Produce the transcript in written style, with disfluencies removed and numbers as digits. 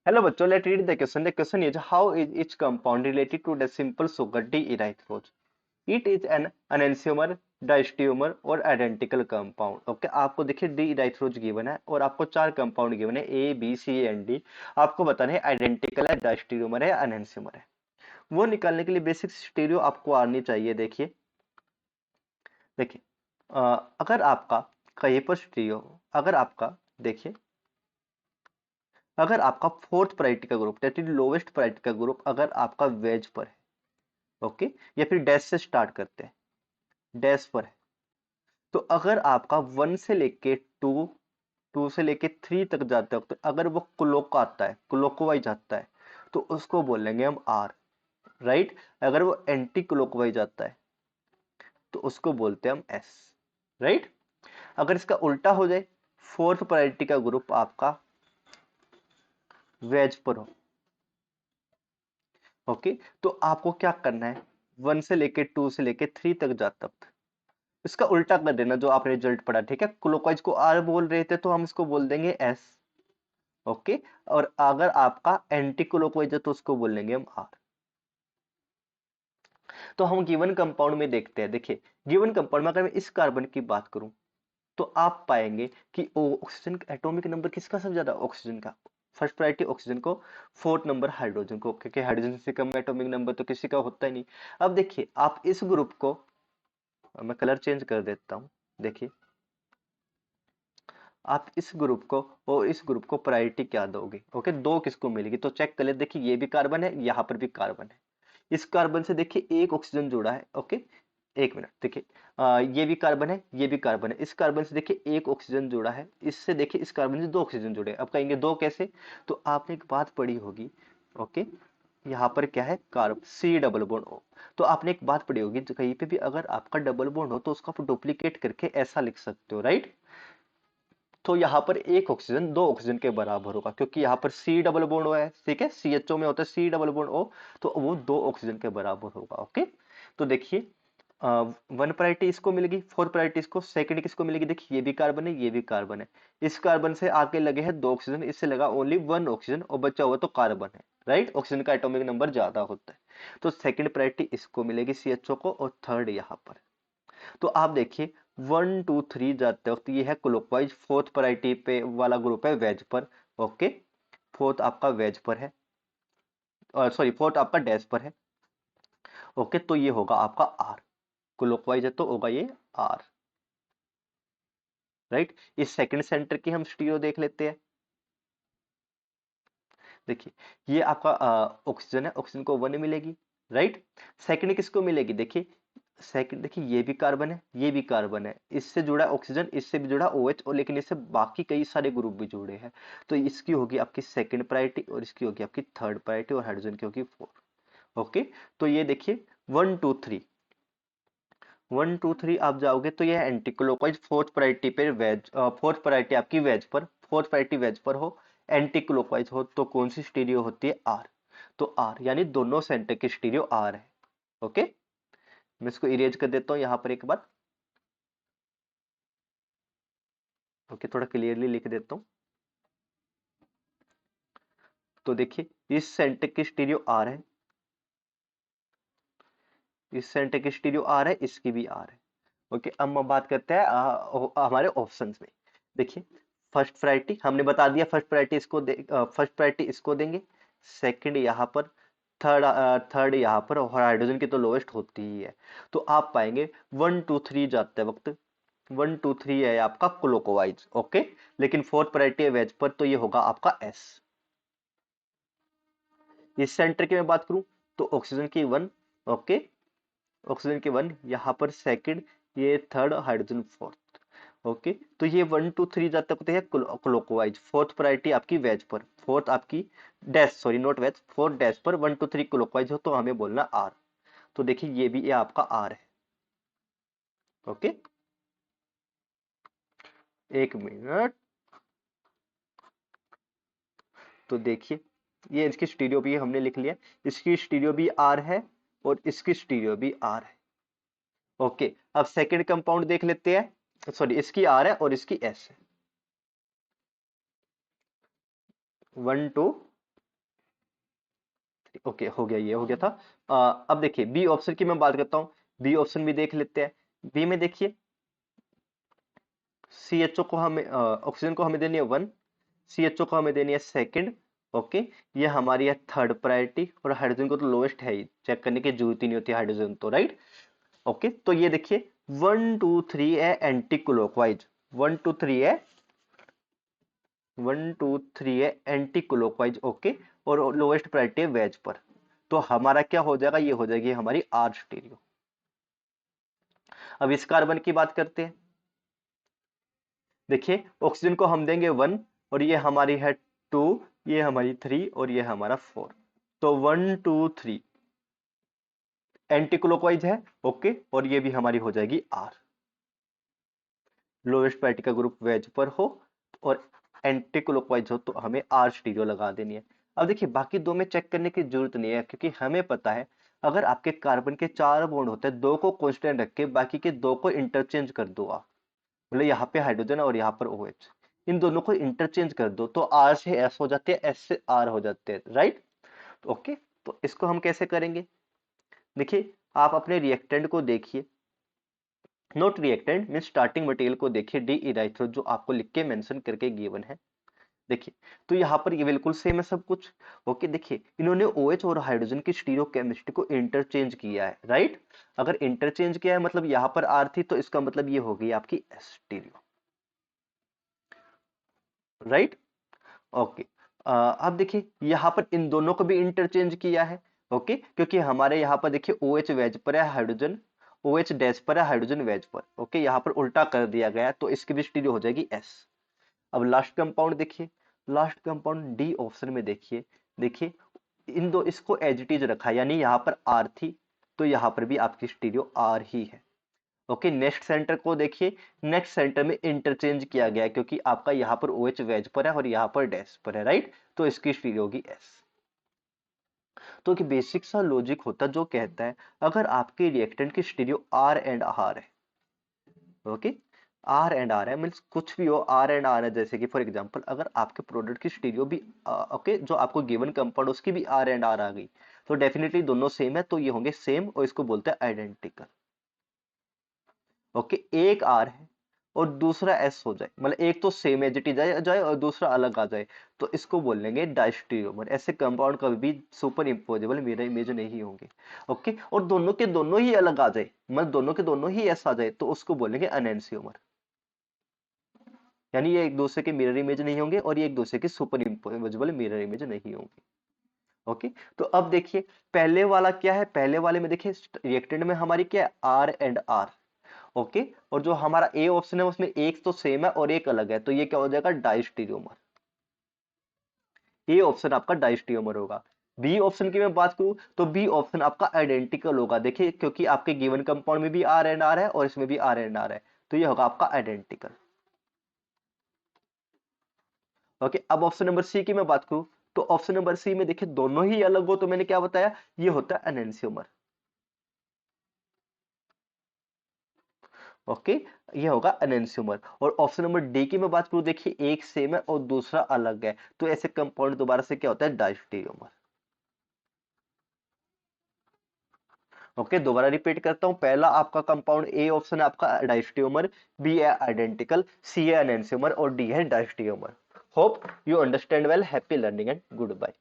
Hello bachcho, let's read the question. The question is how is each compound related to the simple sugar D-erythrose? It is an enantiomer, diastereomer और identical compound. Okay, आपको देखिए D इराइथ्रोज given है और आपको चार compound given है A B C and D. आपको बताना है आइडेंटिकल है, डायस्टेरियोमर है, एनेंसियोमर है। वो निकालने के लिए बेसिक स्टीरियो आपको आनी चाहिए। देखिए देखिए अगर आपका कहीं पर स्टीरियो, अगर आपका देखिए अगर आपका फोर्थ प्रायोरिटी का group that is lowest priority का ग्रुप अगर आपका वेज पर है, ओके, या फिर डैश से स्टार्ट करते हैं, डैश पर है, तो अगर आपका वन से लेके टू, टू से लेके थ्री तक जाते वक्त अगर वो क्लॉक आता है, क्लॉकवाइज आता है, तो उसको बोलेंगे हम आर, राइट। अगर वो एंटी क्लॉकवाइज आता है तो उसको बोलते हैं हम एस, राइट। अगर इसका उल्टा हो जाए, फोर्थ प्रायोरिटी का ग्रुप आपका वेज पर हो, ओके, तो आपको क्या करना है, वन से लेके टू से लेके थ्री तक जाते वक्त इसका उल्टा कर देना जो आपने रिजल्ट पढ़ा, ठीक है। क्लॉकवाइज को आर बोल रहे थे तो हम इसको बोल देंगे एस, ओके। और अगर आपका एंटी क्लॉकवाइज है तो उसको बोलेंगे हम आर। तो हम गिवन कंपाउंड में देखते हैं, देखिए गिवन कंपाउंड में अगर मैं इस कार्बन की बात करूं तो आप पाएंगे कि ऑक्सीजन का एटॉमिक नंबर किसका सबसे ज्यादा, ऑक्सीजन का। फर्स्ट प्रायोरिटी ऑक्सीजन को, फोर्थ नंबर हाइड्रोजन को, क्योंकि हाइड्रोजन से कम एटॉमिक नंबर तो किसी का होता ही नहीं। अब देखिए आप इस ग्रुप को, मैं कलर चेंज कर देता हूं, देखिए आप इस ग्रुप को और इस ग्रुप को प्रायोरिटी क्या दोगे, ओके, दो किसको मिलेगी तो चेक कर ले। देखिए ये भी कार्बन है, यहाँ पर भी कार्बन है। इस कार्बन से देखिए एक ऑक्सीजन जुड़ा है, ओके, एक मिनट देखिए, ये भी कार्बन है, ये भी कार्बन है। इस कार्बन से देखिए एक ऑक्सीजन जुड़ा है, इससे देखिए इस कार्बन से दो ऑक्सीजन जुड़े हैं। अब कहेंगे दो कैसे, तो आपने एक बात पढ़ी होगी, ओके, यहाँ पर क्या है, carb C double bond O. तो आपने एक बात पढ़ी होगी, कहीं पे भी अगर आपका डबल बॉन्ड हो तो उसको आप डुप्लीकेट करके ऐसा लिख सकते हो, राइट। तो यहाँ पर एक ऑक्सीजन दो ऑक्सीजन के बराबर होगा, क्योंकि यहाँ पर सी डबल बॉन्ड ओ है, ठीक है, सी एच ओ में होता है सी डबल बॉन्ड ओ, तो वो दो ऑक्सीजन के बराबर होगा, ओके। तो देखिए वन प्रायोरिटी इसको मिलेगी, फोर प्रायोरिटी इसको, सेकंड किसको मिलेगी, देखिए ये भी कार्बन है, ये भी कार्बन है। इस कार्बन से आके लगे हैं दो ऑक्सीजन, इससे लगा ओनली वन ऑक्सीजन और बचा हुआ तो कार्बन है, राइट। ऑक्सीजन का एटॉमिक नंबर ज्यादा होता है, तो सेकंड प्रायोरिटी इसको मिलेगी सी एच ओ को, और थर्ड यहाँ पर। तो आप देखिए वन टू थ्री जाते वक्त ये है क्लॉकवाइज, फोर्थ प्रायोरिटी पे वाला ग्रुप है वेज पर, ओके, फोर्थ आपका वेज पर है, सॉरी फोर्थ आपका डैश पर है, ओके। तो ये होगा आपका आर, क्लॉकवाइज है तो होगा ये आर, राइट। इस सेकंड सेंटर की हम स्टीरियो देख लेते हैं। देखिए ये आपका ऑक्सीजन है, ऑक्सीजन को वन मिलेगी, राइट। सेकंड किसको मिलेगी, देखिए सेकंड, देखिए ये भी कार्बन है, ये भी कार्बन है, इससे जुड़ा ऑक्सीजन, इससे भी जुड़ा OH, और लेकिन इससे बाकी कई सारे ग्रुप भी जुड़े हैं। तो इसकी होगी आपकी सेकंड प्रायोरिटी और इसकी होगी आपकी थर्ड प्रायोरिटी और हाइड्रोजन की होगी फोर, ओके। तो ये देखिए one two three, one two three आप जाओगे तो ये एंटी क्लॉकवाइज, फोर्थ प्रायोरिटी पे वेज, फोर्थ प्रायोरिटी आपकी वेज पर, फोर्थ प्रायोरिटी वेज पर हो, एंटी क्लॉकवाइज हो तो कौन सी स्टीरियो होती है, आर। तो आर यानी दोनों सेंटर की स्टीरियो आर है, ओके। मैं इसको इरेज कर देता हूं यहां पर एक बार, ओके, थोड़ा क्लियरली लिख देता हूं। तो देखिए इस सेंटर की स्टीरियो आर है, इस सेंटर की स्टीरियो आर है, इसकी भी आर है, ओके। अब हम बात करते हैं हमारे ऑप्शंस में। देखिए फर्स्ट प्रायोरिटी हमने बता दिया, फर्स्ट प्रायोरिटी इसको फर्स्ट प्रायोरिटी इसको देंगे, सेकंड यहाँ पर, थर्ड थर्ड यहाँ पर, और हाइड्रोजन की तो लोवेस्ट होती ही है। तो आप पाएंगे वन टू थ्री जाते वक्त, वन टू थ्री है आपका क्लोकोवाइज, ओके, लेकिन फोर्थ प्रायोरिटी है वेज पर तो ये होगा आपका एस। इस सेंटर की मैं बात करूं तो ऑक्सीजन की वन, ओके, ऑक्सीजन की वन, यहाँ पर सेकंड, ये थर्ड, हाइड्रोजन फोर्थ, ओके। तो ये वन टू थ्री जाते होते हैं क्लॉकवाइज, फोर्थ प्रायोरिटी आपकी वेज पर, फोर्थ आपकी dash, sorry not wedge, fourth dash पर, वन टू थ्री क्लॉकवाइज हो तो हमें बोलना आर। तो देखिए ये भी ये आपका आर है, ओके। एक मिनट, तो देखिए ये इसकी स्टीरियो भी हमने लिख लिया, इसकी स्टीरियो भी आर है और इसकी स्टीरियो भी आर है, ओके। अब सेकंड कंपाउंड देख लेते हैं, सॉरी इसकी आर है और इसकी एस है, वन टू ओके, हो गया, ये हो गया था। अब देखिए बी ऑप्शन की मैं बात करता हूँ। बी ऑप्शन भी देख लेते हैं। बी में देखिए सी एच ओ को हमें ऑक्सीजन को हमें देनी है 1, सी एच ओ को हमें देनी है सेकंड। ओके, ये हमारी है थर्ड प्रायोरिटी, और हाइड्रोजन को तो लोएस्ट है ही, चेक करने की जरूरत ही नहीं होती हाइड्रोजन तो, राइट। ओके, तो ये देखिए 1 2 3 है एंटी क्लॉकवाइज, 1 2 3 है, 1 2 3 है एंटी क्लॉकवाइज। ओके, और लोएस्ट प्रायोरिटी है वेज पर। तो हमारा क्या हो जाएगा, ये हो जाएगी हमारी आर स्टीरियो। अब इस कार्बन की बात करते हैं। देखिए ऑक्सीजन को हम देंगे 1, और ये हमारी है 2, ये हमारी 3, और ये हमारा 4। तो 1 2 3 एंटी क्लॉकवाइज है। ओके, और ये भी हमारी हो जाएगी आर। लोएस्ट प्रायोरिटी का ग्रुप वेज पर हो और एंटी क्लॉकवाइज हो तो हमें आर स्टीरियो लगा देनी है। अब देखिए बाकी दो में चेक करने की जरूरत नहीं है, क्योंकि हमें पता है अगर आपके कार्बन के 4 बॉन्ड होते हैं, 2 को कांस्टेंट रख के बाकी के 2 को इंटरचेंज कर दो आप। मतलब यहाँ पे हाइड्रोजन और यहाँ पर OH, इन दोनों को इंटरचेंज कर दो तो आर से एस हो जाते हैं, एस से आर हो जाते हैं, राइट। ओके, तो इसको हम कैसे करेंगे। देखिए आप अपने रिएक्टेंट को देखिए, note reactant mean starting material को देखिए, डी इराइथ्रो जो आपको लिख के मेंशन करके गिवन है। देखिए तो यहाँ पर ये बिल्कुल सेम है सब कुछ। ओके, देखिए इन्होंने OH और हाइड्रोजन की स्टीरियो केमिस्ट्री को इंटरचेंज किया है, राइट। अगर इंटरचेंज किया है मतलब यहाँ पर आर थी, तो इसका मतलब ये हो गई आपकी एस स्टीरियो, राइट। ओके, अब देखिए यहाँ पर इन दोनों को भी इंटरचेंज किया है। ओके, क्योंकि हमारे यहाँ पर देखिए OH वेज पर है, हाइड्रोजन OH डैश पर है, हाइड्रोजन वेज पर। ओके, यहाँ पर उल्टा कर दिया गया है, तो इसकी भी स्टीरियो हो जाएगी एस। अब लास्ट कंपाउंड देखिए, लास्ट कंपाउंड डी ऑप्शन में देखिए। देखिए इन दो इसको एज इट इज रखा है, यानी यहाँ पर आर थी तो यहाँ पर भी आपकी स्टीरियो आर ही है। ओके, नेक्स्ट सेंटर को देखिए, नेक्स्ट सेंटर में इंटरचेंज किया गया है, क्योंकि आपका यहाँ पर OH वेज पर है और यहाँ पर डैश पर है, राइट। तो इसकी स्टीरियो होगी एस। तो कि बेसिक सा लॉजिक होता जो कहता है अगर आपके रिएक्टेंट की स्टीरियो आर एंड आर है, ओके, आर एंड आर है मीन्स कुछ भी हो आर एंड आर है, जैसे कि फॉर एग्जांपल अगर आपके प्रोडक्ट की स्टीरियो भी ओके जो आपको गिवन कंपाउंड उसकी भी आर एंड आर आ गई, तो डेफिनेटली दोनों सेम है, तो ये होंगे सेम, और इसको बोलते हैं आइडेंटिकल। ओके, एक आर है और दूसरा एस हो जाए, मतलब एक तो सेम एजिटी जाए और दूसरा अलग आ जाए, तो इसको बोलेंगे डायस्टीरियोमर। ऐसे कंपाउंड कभी भी सुपर इम्पोजेबल मिरर इमेज नहीं होंगे। ओके, और दोनों के दोनों ही अलग आ जाए, मतलब दोनों के दोनों ही एस आ जाए, तो उसको बोलेंगे अनएंसियोमर। यानी ये एक दूसरे के मिरर इमेज नहीं होंगे और ये एक दूसरे के सुपर इम्पोजेबल मिरर इमेज नहीं होंगे। ओके, तो अब देखिए पहले वाला क्या है, पहले वाले में देखिए रिएक्टेंट में हमारी क्या है आर एंड आर। ओके, और जो हमारा ए ऑप्शन है उसमें एक तो सेम है और एक अलग है, तो ये क्या हो जाएगा डाइस्टीरियोमर। ए ऑप्शन आपका डाइस्टीरियोमर होगा। बी ऑप्शन की मैं बात करूं तो बी ऑप्शन आपका आइडेंटिकल होगा, देखिए क्योंकि आपके गिवन कंपाउंड में भी आर एंड आर है और इसमें भी आर एंड आर है, तो ये होगा आपका आइडेंटिकल। ओके, अब ऑप्शन नंबर सी की मैं बात करूं तो ऑप्शन नंबर सी में देखिए दोनों ही अलग हो, तो मैंने क्या बताया ये होता है एनेंसियोमर। ओके, ये होगा एनेंसियोमर। और ऑप्शन नंबर डी की मैं बात करूं, देखिए एक सेम है और दूसरा अलग है, तो ऐसे कंपाउंड दोबारा से क्या होता है डायस्टीरियोमर। ओके, दोबारा रिपीट करता हूं, पहला आपका कंपाउंड ए ऑप्शन है आपका डायस्टीरियोमर, बी है आइडेंटिकल, सी है एनेंसियोमर और डी है diastereomer. Hope you understand well. Happy learning and good bye.